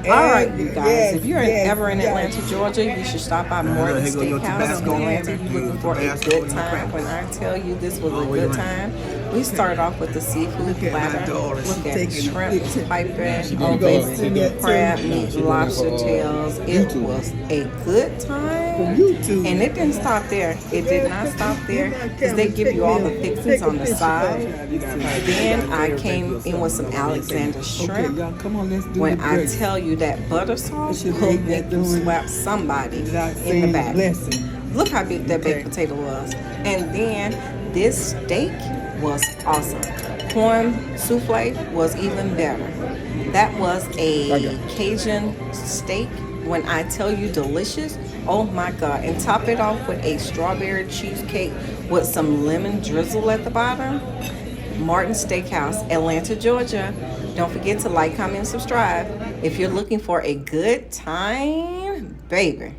All right, you guys. If you're ever in Atlanta, Georgia, you should stop by Morton Steakhouses in Atlanta. You're looking for a good time. When I tell you this was a good time, we started off with the seafood platter. Look at shrimp, piping, oven, crab meat, lobster tails. It was a good time. And it didn't stop there. It did not stop there because they give you all the fixings on the side. Then I came in with some Alexander shrimp. When I tell you that butter sauce will make you slap somebody in the back. Look how big that baked potato was. And then this steak was awesome. Corn souffle was even better. That was a Cajun steak. When I tell you delicious, oh my God. And top it off with a strawberry cheesecake with some lemon drizzle at the bottom. Morton Steakhouse, Atlanta, Georgia. Don't forget to like, comment, and subscribe if you're looking for a good time, baby.